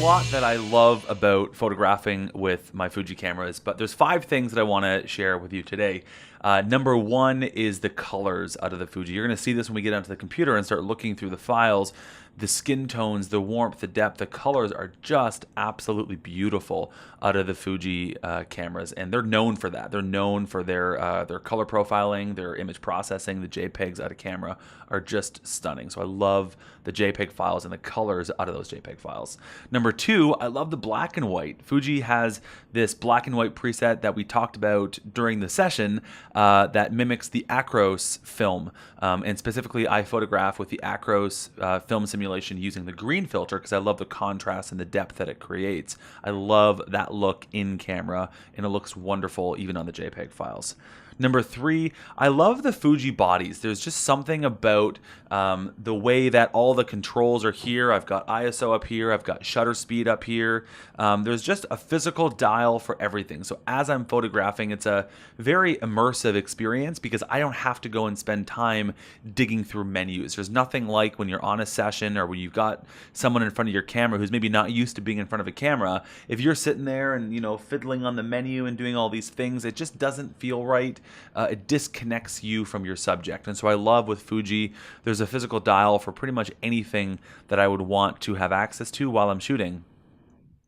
lot that I love about photographing with my Fuji cameras, but there's 5 things that I want to share with you today. Number 1 is the colors out of the Fuji. You're going to see this when we get onto the computer and start looking through the files. The skin tones, the warmth, the depth, the colors are just absolutely beautiful out of the Fuji cameras, and they're known for that. They're known for their color profiling, their image processing. The JPEGs out of camera are just stunning. So I love the JPEG files and the colors out of those JPEG files. Number 2, I love the black and white. Fuji has this black and white preset that we talked about during the session that mimics the Acros film, and specifically I photograph with the Acros film simulation using the green filter because I love the contrast and the depth that it creates. I love that look in camera, and it looks wonderful even on the JPEG files. Number 3, I love the Fuji bodies. There's just something about the way that all the controls are here. I've got ISO up here. I've got shutter speed up here. There's just a physical dial for everything. So as I'm photographing, it's a very immersive experience because I don't have to go and spend time digging through menus. There's nothing like when you're on a session or when you've got someone in front of your camera who's maybe not used to being in front of a camera. If you're sitting there and, fiddling on the menu and doing all these things, it just doesn't feel right. It disconnects you from your subject. And so I love with Fuji, there's a physical dial for pretty much anything that I would want to have access to while I'm shooting.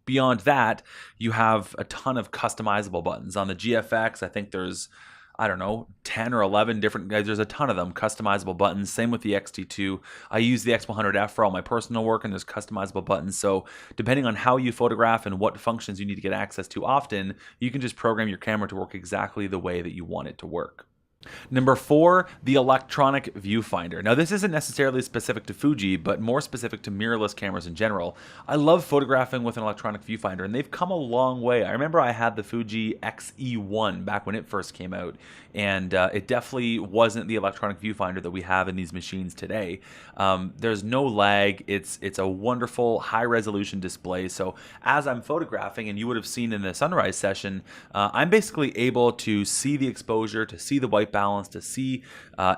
Beyond that, you have a ton of customizable buttons. On the GFX, I think there's, 10 or 11 different guys. There's a ton of them, customizable buttons. Same with the X-T2. I use the X100F for all my personal work, and there's customizable buttons. So depending on how you photograph and what functions you need to get access to often, you can just program your camera to work exactly the way that you want it to work. Number 4, the electronic viewfinder. Now this isn't necessarily specific to Fuji, but more specific to mirrorless cameras in general. I love photographing with an electronic viewfinder, and they've come a long way. I remember I had the Fuji X-E1 back when it first came out, and it definitely wasn't the electronic viewfinder that we have in these machines today. There's no lag. It's a wonderful high-resolution display. So as I'm photographing, and you would have seen in the sunrise session, I'm basically able to see the exposure, to see the white balance, to see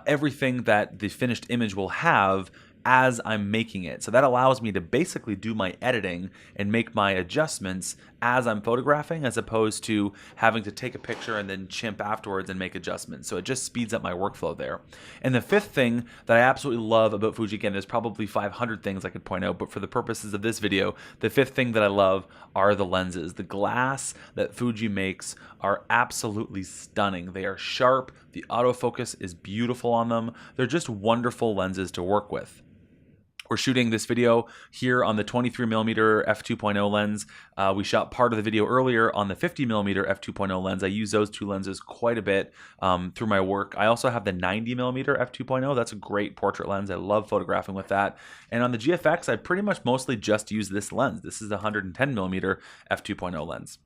everything that the finished image will have as I'm making it. So that allows me to basically do my editing and make my adjustments as I'm photographing, as opposed to having to take a picture and then chimp afterwards and make adjustments. So it just speeds up my workflow there. And the 5th thing that I absolutely love about Fuji, again, there's probably 500 things I could point out, but for the purposes of this video, the 5th thing that I love are the lenses. The glass that Fuji makes are absolutely stunning. They are sharp. The autofocus is beautiful on them. They're just wonderful lenses to work with. We're shooting this video here on the 23mm f2.0 lens. We shot part of the video earlier on the 50mm f2.0 lens. I use those 2 lenses quite a bit through my work. I also have the 90mm f2.0. That's a great portrait lens. I love photographing with that. And on the GFX, I pretty much mostly just use this lens. This is the 110mm f2.0 lens.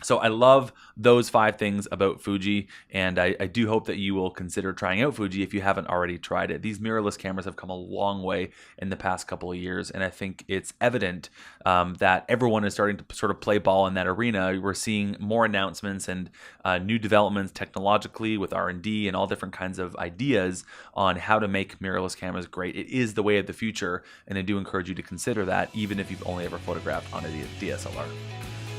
So I love those 5 things about Fuji, and I do hope that you will consider trying out Fuji if you haven't already tried it. These mirrorless cameras have come a long way in the past couple of years, and I think it's evident that everyone is starting to sort of play ball in that arena. We're seeing more announcements and new developments technologically with R&D and all different kinds of ideas on how to make mirrorless cameras great. It is the way of the future, and I do encourage you to consider that even if you've only ever photographed on a DSLR.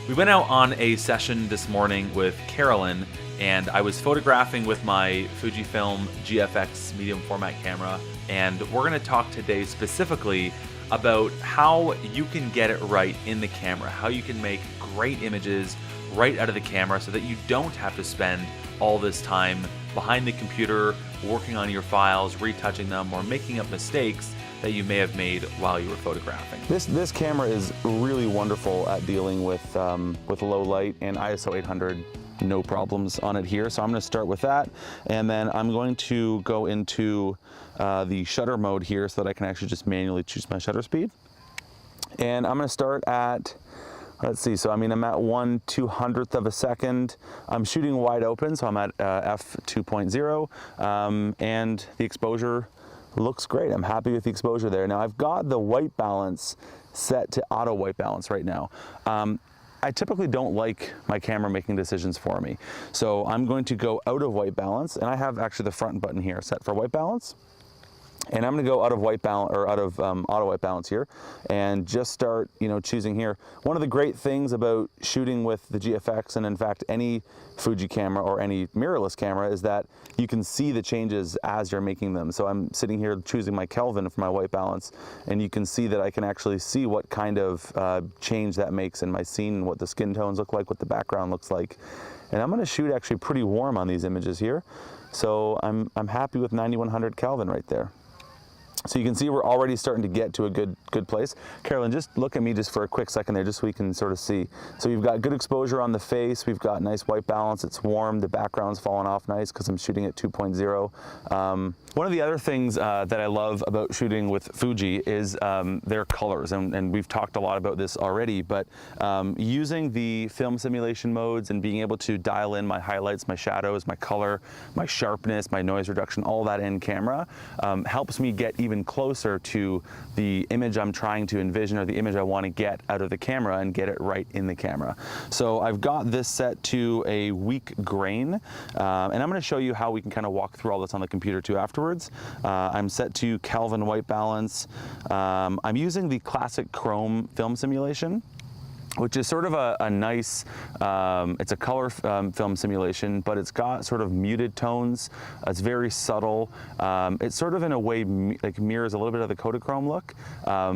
We went out on a session this morning with Carolyn, and I was photographing with my Fujifilm GFX medium format camera, and we're going to talk today specifically about how you can get it right in the camera, how you can make great images right out of the camera so that you don't have to spend all this time behind the computer working on your files, retouching them, or making up mistakes that you may have made while you were photographing. This camera is really wonderful at dealing with low light, and ISO 800, no problems on it here. So I'm going to start with that, and then I'm going to go into the shutter mode here so that I can actually just manually choose my shutter speed. And I'm going to start at, let's see, so I'm at 1/200th of a second. I'm shooting wide open, so I'm at f2.0, and the exposure looks great. I'm happy with the exposure there. Now I've got the white balance set to auto white balance right now. I typically don't like my camera making decisions for me. So I'm going to go out of white balance, and I have actually the front button here set for white balance. And I'm going to go out of white balance, or out of auto white balance here, and just start, choosing here. One of the great things about shooting with the GFX, and in fact any Fuji camera or any mirrorless camera, is that you can see the changes as you're making them. So I'm sitting here choosing my Kelvin for my white balance, and you can see that I can actually see what kind of change that makes in my scene, what the skin tones look like, what the background looks like. And I'm going to shoot actually pretty warm on these images here. So I'm happy with 9100 Kelvin right there. So you can see we're already starting to get to a good place. Carolyn, just look at me just for a quick second there, just so we can sort of see. So we've got good exposure on the face, we've got nice white balance, it's warm, the background's falling off nice because I'm shooting at 2.0. One of the other things that I love about shooting with Fuji is their colors, and we've talked a lot about this already, but using the film simulation modes and being able to dial in my highlights, my shadows, my color, my sharpness, my noise reduction, all that in camera helps me get even closer to the image I'm trying to envision, or the image I want to get out of the camera, and get it right in the camera. So I've got this set to a weak grain, and I'm going to show you how we can kind of walk through all this on the computer too afterwards. I'm set to Kelvin white balance. I'm using the classic Chrome film simulation, which is sort of a nice, it's a color film simulation, but it's got sort of muted tones. It's very subtle. It's sort of in a way like mirrors a little bit of the Kodachrome look,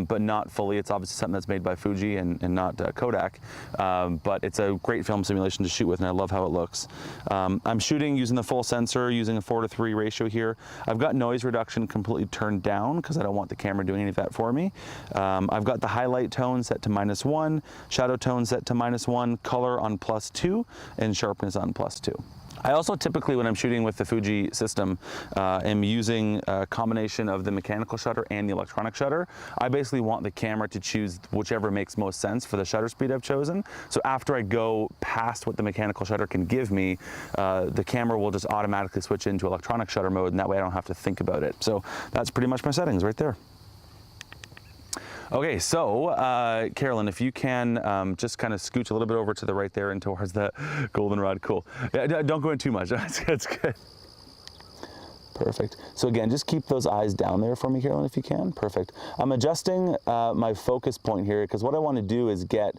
but not fully. It's obviously something that's made by Fuji and not Kodak, but it's a great film simulation to shoot with, and I love how it looks. I'm shooting using the full sensor, using a 4:3 ratio here. I've got noise reduction completely turned down because I don't want the camera doing any of that for me. I've got the highlight tone set to -1, shadow tone set to -1, color on +2, and sharpness on +2. I also typically, when I'm shooting with the Fuji system, am using a combination of the mechanical shutter and the electronic shutter. I basically want the camera to choose whichever makes most sense for the shutter speed I've chosen. So after I go past what the mechanical shutter can give me, the camera will just automatically switch into electronic shutter mode, and that way I don't have to think about it. So that's pretty much my settings right there. Okay, so Carolyn, if you can just kind of scooch a little bit over to the right there and towards the goldenrod. Cool. Yeah, don't go in too much. That's good. Perfect. So again, just keep those eyes down there for me, Carolyn, if you can. Perfect. I'm adjusting my focus point here because what I want to do is get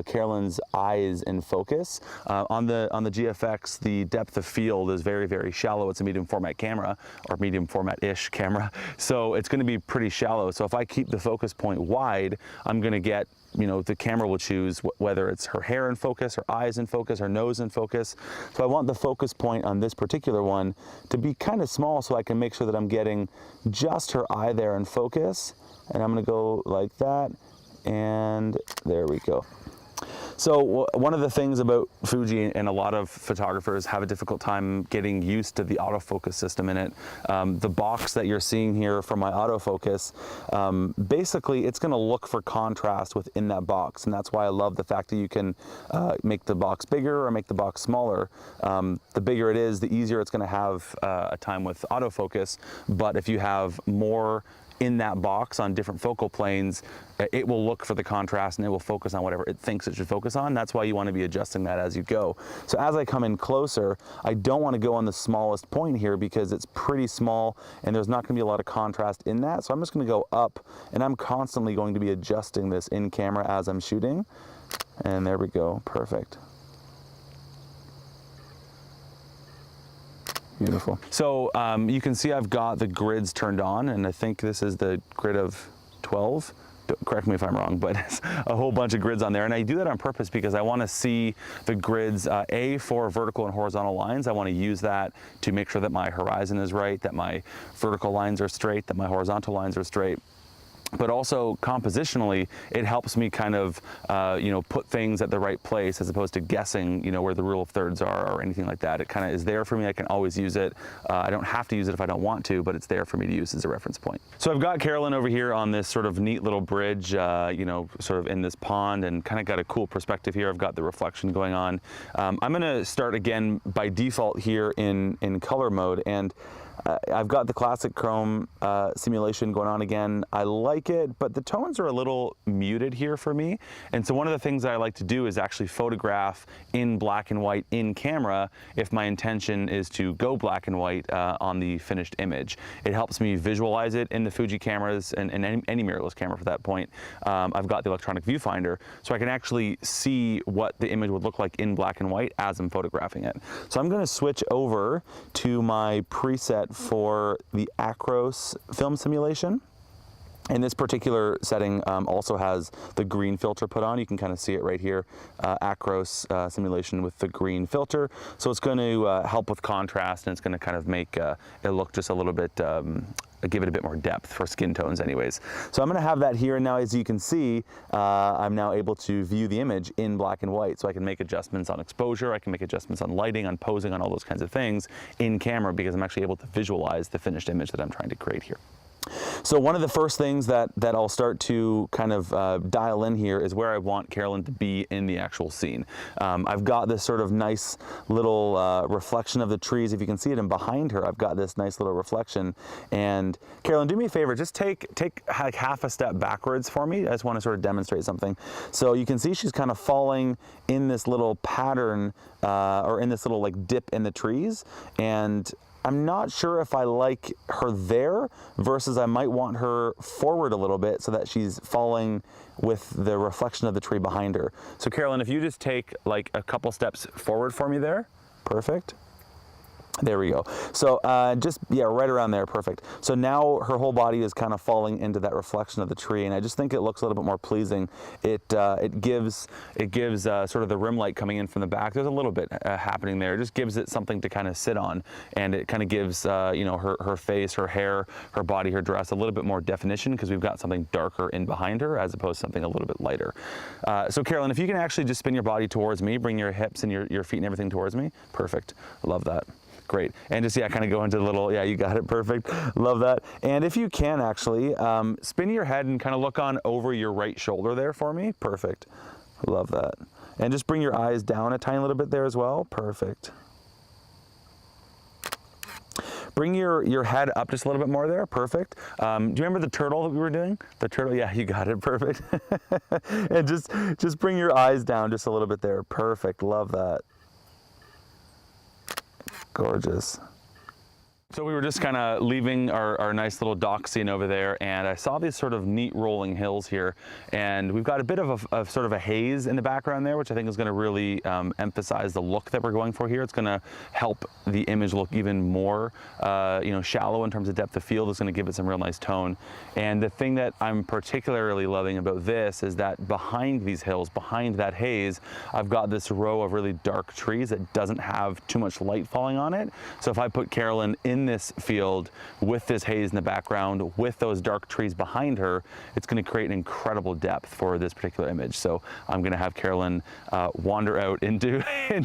Carolyn's eyes in focus. On the GFX, the depth of field is very, very shallow. It's a medium format camera, or medium format-ish camera. So it's going to be pretty shallow. So if I keep the focus point wide, I'm going to get, the camera will choose whether it's her hair in focus, her eyes in focus, her nose in focus. So I want the focus point on this particular one to be kind of small so I can make sure that I'm getting just her eye there in focus. And I'm going to go like that, and there we go. So one of the things about Fuji, and a lot of photographers have a difficult time getting used to the autofocus system in it. The box that you're seeing here for my autofocus, basically it's going to look for contrast within that box, and that's why I love the fact that you can make the box bigger or make the box smaller. The bigger it is, the easier it's going to have a time with autofocus, but if you have more in that box on different focal planes, it will look for the contrast and it will focus on whatever it thinks it should focus on. That's why you want to be adjusting that as you go. So as I come in closer, I don't want to go on the smallest point here because it's pretty small and there's not going to be a lot of contrast in that. So I'm just going to go up, and I'm constantly going to be adjusting this in camera as I'm shooting. And there we go. Perfect. Beautiful. So you can see I've got the grids turned on, and I think this is the grid of 12. Correct me if I'm wrong, but it's a whole bunch of grids on there. And I do that on purpose because I want to see the grids, for vertical and horizontal lines. I want to use that to make sure that my horizon is right, that my vertical lines are straight, that my horizontal lines are straight. But also compositionally, it helps me kind of, put things at the right place as opposed to guessing, where the rule of thirds are or anything like that. It kind of is there for me. I can always use it. I don't have to use it if I don't want to, but it's there for me to use as a reference point. So I've got Carolyn over here on this sort of neat little bridge, sort of in this pond, and kind of got a cool perspective here. I've got the reflection going on. I'm going to start again by default here in color mode, and I've got the classic chrome simulation going on again. I like it, but the tones are a little muted here for me. And so one of the things that I like to do is actually photograph in black and white in camera if my intention is to go black and white on the finished image. It helps me visualize it in the Fuji cameras and any mirrorless camera for that point. I've got the electronic viewfinder, so I can actually see what the image would look like in black and white as I'm photographing it. So I'm going to switch over to my preset for the Acros film simulation. And this particular setting also has the green filter put on. You can kind of see it right here, Acros simulation with the green filter. So it's going to help with contrast, and it's going to kind of make it look just a little bit, give it a bit more depth for skin tones anyways. So I'm going to have that here, and now as you can see, I'm now able to view the image in black and white. So I can make adjustments on exposure, I can make adjustments on lighting, on posing, on all those kinds of things in camera, because I'm actually able to visualize the finished image that I'm trying to create here. So one of the first things that I'll start to kind of dial in here is where I want Carolyn to be in the actual scene. I've got this sort of nice little reflection of the trees. If you can see it, and behind her, I've got this nice little reflection. And Carolyn, do me a favor, just take like half a step backwards for me. I just want to sort of demonstrate something. So you can see she's kind of falling in this little pattern or in this little like dip in the trees. And I'm not sure if I like her there versus I might want her forward a little bit so that she's falling with the reflection of the tree behind her. So Carolyn, if you just take like a couple steps forward for me there, perfect. There we go. So just, yeah, right around there, perfect. So now her whole body is kind of falling into that reflection of the tree, and I just think it looks a little bit more pleasing. It gives sort of the rim light coming in from the back. There's a little bit happening there. It just gives it something to kind of sit on, and it kind of gives you know, her face, her hair, her body, her dress a little bit more definition, because we've got something darker in behind her as opposed to something a little bit lighter. So Carolyn, if you can actually just spin your body towards me, bring your hips and your feet and everything towards me, perfect. Love that. Great. And just, yeah, kind of go into the little, yeah, you got it, perfect. Love that. And if you can actually, spin your head and kind of look on over your right shoulder there for me. Perfect. Love that. And just bring your eyes down a tiny little bit there as well. Perfect. Bring your head up just a little bit more there. Perfect. Do you remember the turtle that we were doing? The turtle, yeah, you got it, perfect. And just bring your eyes down just a little bit there. Perfect. Love that. Gorgeous. So we were just kind of leaving our nice little dock scene over there, and I saw these sort of neat rolling hills here, and we've got a bit of a sort of a haze in the background there, which I think is going to really emphasize the look that we're going for here. It's going to help the image look even more you know, shallow in terms of depth of field. It's going to give it some real nice tone. And the thing that I'm particularly loving about this is that behind these hills, behind that haze, I've got this row of really dark trees that doesn't have too much light falling on it. So if I put Carolyn in this field with this haze in the background, with those dark trees behind her, it's going to create an incredible depth for this particular image. So I'm going to have Carolyn wander out into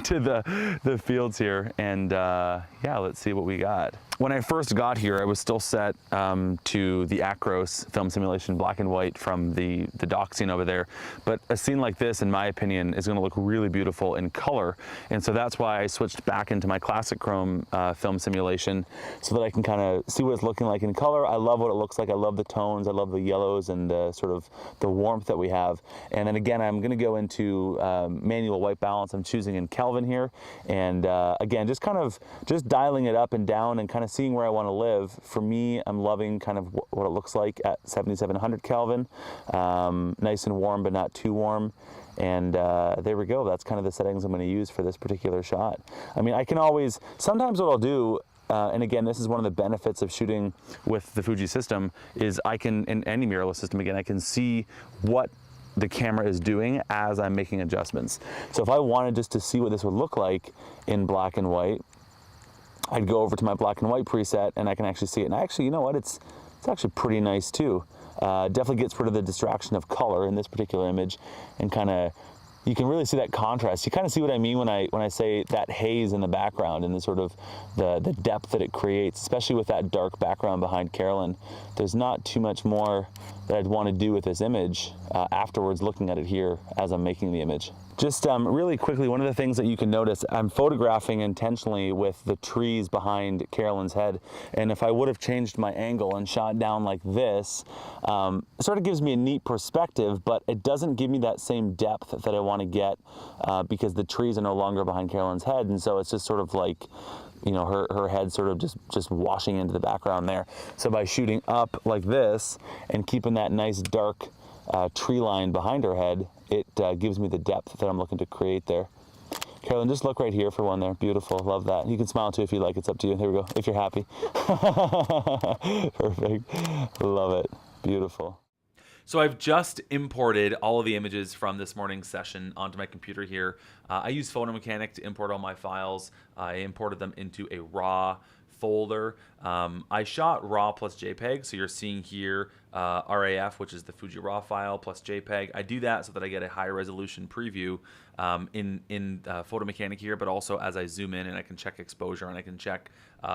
the fields here, and yeah, let's see what we got. When I first got here, I was still set to the Acros film simulation black and white from the dock scene over there. But a scene like this, in my opinion, is going to look really beautiful in color. And so that's why I switched back into my classic chrome film simulation, so that I can kind of see what it's looking like in color. I love what it looks like. I love the tones. I love the yellows and the sort of the warmth that we have. And then again, I'm going to go into manual white balance. I'm choosing in Kelvin here. And again, just dialing it up and down and kind of seeing where I want to live. For me, I'm loving kind of what it looks like at 7700 Kelvin. Nice and warm, but not too warm. And there we go. That's kind of the settings I'm going to use for this particular shot. I mean, I can always, sometimes what I'll do, and again, this is one of the benefits of shooting with the Fuji system, is I can, in any mirrorless system, again, I can see what the camera is doing as I'm making adjustments. So if I wanted just to see what this would look like in black and white, I'd go over to my black and white preset, and I can actually see it. And actually, you know what? It's actually pretty nice too. Definitely gets rid of the distraction of color in this particular image, and kind of, you can really see that contrast. You kind of see what I mean when I say that haze in the background and the sort of the depth that it creates, especially with that dark background behind Carolyn. There's not too much more that I'd want to do with this image afterwards, looking at it here as I'm making the image. Just really quickly, one of the things that you can notice, I'm photographing intentionally with the trees behind Carolyn's head, and if I would have changed my angle and shot down like this, it sort of gives me a neat perspective, but it doesn't give me that same depth that I want to get because the trees are no longer behind Carolyn's head, and so it's just sort of like, you know, her head sort of just washing into the background there. So by shooting up like this and keeping that nice dark tree line behind her head, it gives me the depth that I'm looking to create there. Carolyn, just look right here for one there. Beautiful, love that. You can smile too if you like, it's up to you. Here we go, if you're happy. Perfect, love it, beautiful. So I've just imported all of the images from this morning's session onto my computer here. I use Photo Mechanic to import all my files. I imported them into a RAW folder. I shot RAW plus JPEG, so you're seeing here RAF, which is the Fuji RAW file, plus JPEG. I do that so that I get a high resolution preview in Photo Mechanic here, but also as I zoom in and I can check exposure and I can check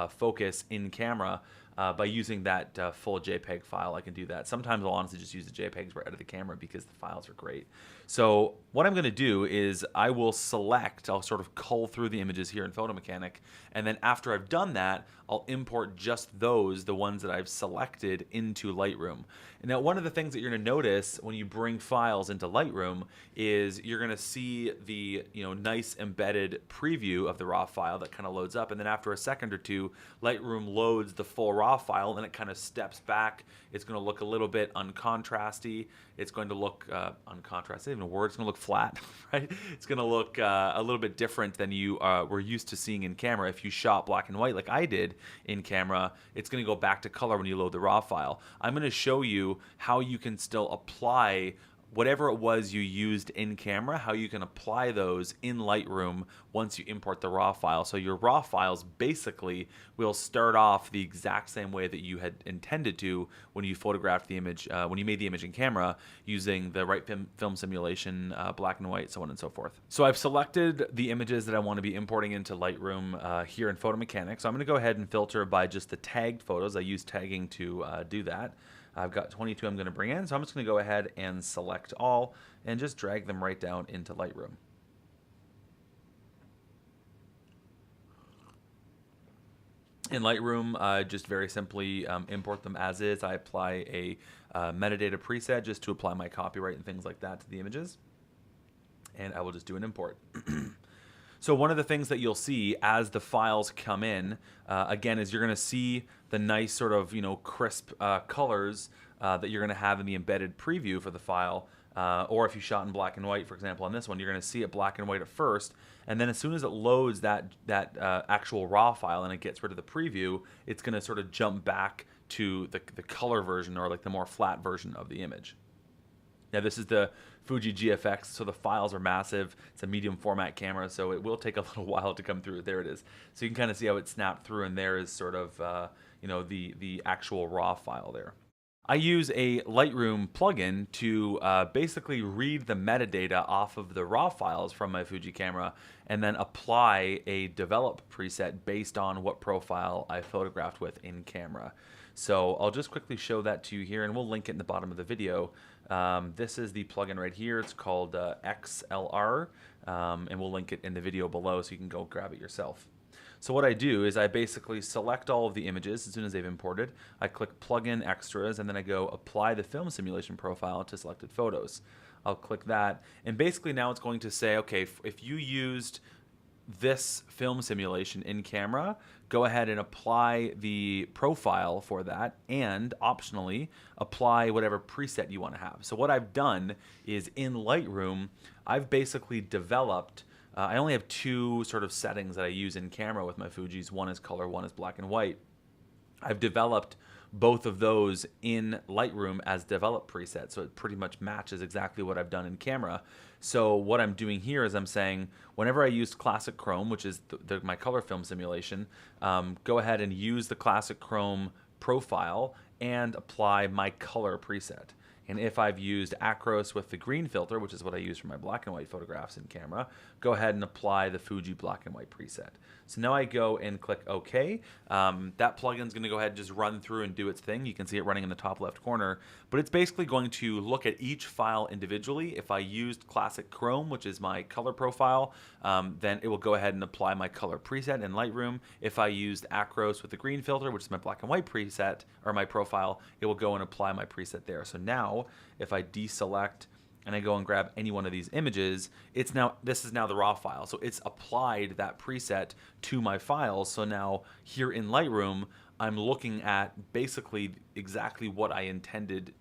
focus in camera. By using that full JPEG file, I can do that. Sometimes I'll honestly just use the JPEGs right out of the camera because the files are great. So what I'm going to do is I will select, I'll sort of cull through the images here in Photo Mechanic, and then after I've done that, I'll import just those, the ones that I've selected, into Lightroom. And now one of the things that you're going to notice when you bring files into Lightroom is you're going to see the nice embedded preview of the RAW file that kind of loads up, and then after a second or two, Lightroom loads the full RAW file and it kind of steps back. It's going to look a little bit uncontrasty. It's going to look uncontrasty, even a word. It's going to look flat, right? It's going to look a little bit different than you were used to seeing in camera. If you shot black and white like I did in camera, it's going to go back to color when you load the RAW file. I'm going to show you how you can still apply whatever it was you used in camera, how you can apply those in Lightroom once you import the RAW file. So your RAW files basically will start off the exact same way that you had intended to when you photographed the image, when you made the image in camera using the right film simulation, black and white, so on and so forth. So I've selected the images that I want to be importing into Lightroom here in Photo Mechanic. So I'm going to go ahead and filter by just the tagged photos. I use tagging to do that. I've got 22 I'm going to bring in, so I'm just going to go ahead and select all and just drag them right down into Lightroom. In Lightroom, just very simply import them as is. I apply a metadata preset just to apply my copyright and things like that to the images. And I will just do an import. So one of the things that you'll see as the files come in, again, is you're going to see the nice sort of crisp colors that you're going to have in the embedded preview for the file. Or if you shot in black and white, for example, on this one, you're going to see it black and white at first, and then as soon as it loads that actual RAW file and it gets rid of the preview, it's going to sort of jump back to the color version, or like the more flat version of the image. Now this is the Fuji GFX, so the files are massive. It's a medium format camera, so it will take a little while to come through. There it is. So you can kind of see how it snapped through, and there is sort of the actual RAW file there. I use a Lightroom plugin to basically read the metadata off of the RAW files from my Fuji camera and then apply a develop preset based on what profile I photographed with in camera. So I'll just quickly show that to you here, and we'll link it in the bottom of the video. This is the plugin right here. It's called XLR, and we'll link it in the video below so you can go grab it yourself. So what I do is I basically select all of the images as soon as they've imported. I click Plugin Extras, and then I go Apply the Film Simulation Profile to selected photos. I'll click that, and basically now it's going to say, okay, if you used this film simulation in camera, go ahead and apply the profile for that, and optionally apply whatever preset you want to have. So what I've done is in Lightroom, I've basically developed I only have two sort of settings that I use in camera with my Fujis. One is color, one is black and white. I've developed both of those in Lightroom as develop presets, so it pretty much matches exactly what I've done in camera. So what I'm doing here is I'm saying whenever I use Classic Chrome, which is my color film simulation, go ahead and use the Classic Chrome profile and apply my color preset. And if I've used Acros with the green filter, which is what I use for my black and white photographs in camera, go ahead and apply the Fuji black and white preset. So now I go and click OK. That plugin's going to go ahead and just run through and do its thing. You can see it running in the top left corner, but it's basically going to look at each file individually. If I used Classic Chrome, which is my color profile, then it will go ahead and apply my color preset in Lightroom. If I used Acros with the green filter, which is my black and white preset or my profile, it will go and apply my preset there. So now if I deselect and I go and grab any one of these images, this is now the raw file. So it's applied that preset to my files. So now here in Lightroom, I'm looking at basically exactly what I intended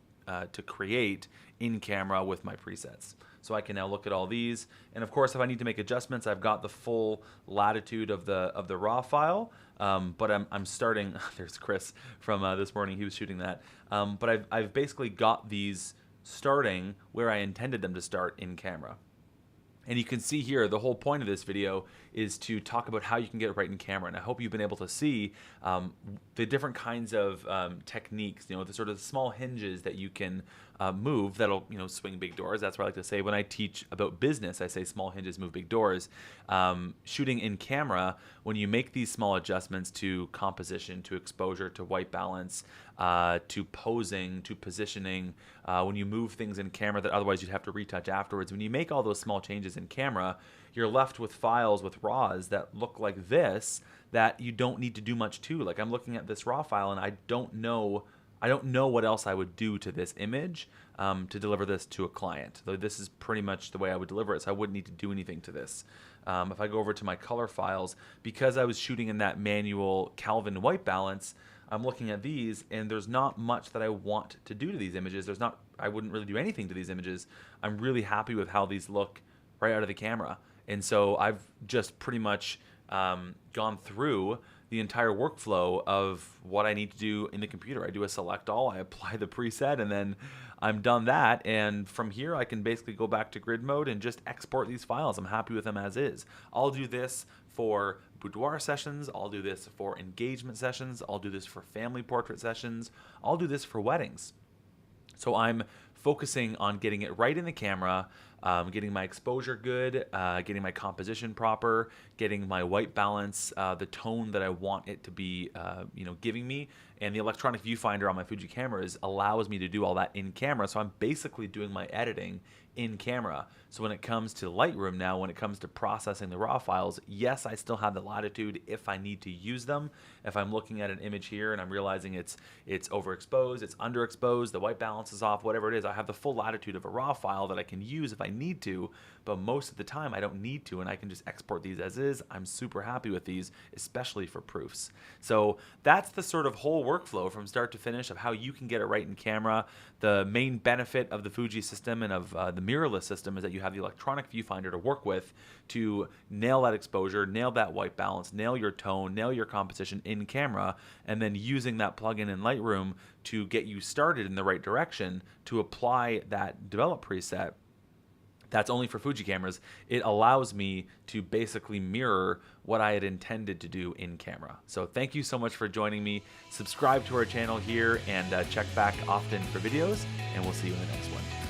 to create in camera with my presets. So I can now look at all these, and of course if I need to make adjustments, I've got the full latitude of the raw file, but I'm starting, there's Chris from this morning, he was shooting that, but I've basically got these starting where I intended them to start in camera. And you can see here, the whole point of this video is to talk about how you can get it right in camera. And I hope you've been able to see the different kinds of techniques, the sort of small hinges that you can move that'll, swing big doors. That's what I like to say when I teach about business. I say small hinges move big doors. Shooting in camera, when you make these small adjustments to composition, to exposure, to white balance, to posing, to positioning, when you move things in camera that otherwise you'd have to retouch afterwards, when you make all those small changes in camera, you're left with files with raws that look like this that you don't need to do much to. Like I'm looking at this raw file and I don't know what else I would do to this image to deliver this to a client. Though this is pretty much the way I would deliver it, so I wouldn't need to do anything to this. If I go over to my color files, because I was shooting in that manual Kelvin white balance, I'm looking at these and there's not much that I want to do to these images. I wouldn't really do anything to these images. I'm really happy with how these look right out of the camera. And so I've just pretty much gone through the entire workflow of what I need to do in the computer. I do a select all, I apply the preset, and then I'm done that. And from here, I can basically go back to grid mode and just export these files. I'm happy with them as is. I'll do this for boudoir sessions. I'll do this for engagement sessions. I'll do this for family portrait sessions. I'll do this for weddings. So I'm focusing on getting it right in the camera, getting my exposure good, getting my composition proper, getting my white balance, the tone that I want it to be, giving me. And the electronic viewfinder on my Fuji cameras allows me to do all that in camera. So I'm basically doing my editing in camera. So when it comes to Lightroom now, when it comes to processing the raw files, yes, I still have the latitude if I need to use them. If I'm looking at an image here and I'm realizing it's overexposed, it's underexposed, the white balance is off, whatever it is, I have the full latitude of a raw file that I can use if I need to, but most of the time I don't need to, and I can just export these as is. I'm super happy with these, especially for proofs. So that's the sort of whole workflow from start to finish of how you can get it right in camera. The main benefit of the Fuji system and of the mirrorless system is that you have the electronic viewfinder to work with to nail that exposure, nail that white balance, nail your tone, nail your composition in camera, and then using that plugin in Lightroom to get you started in the right direction to apply that develop preset. That's only for Fuji cameras. It allows me to basically mirror what I had intended to do in camera. So thank you so much for joining me. Subscribe to our channel here and check back often for videos, and we'll see you in the next one.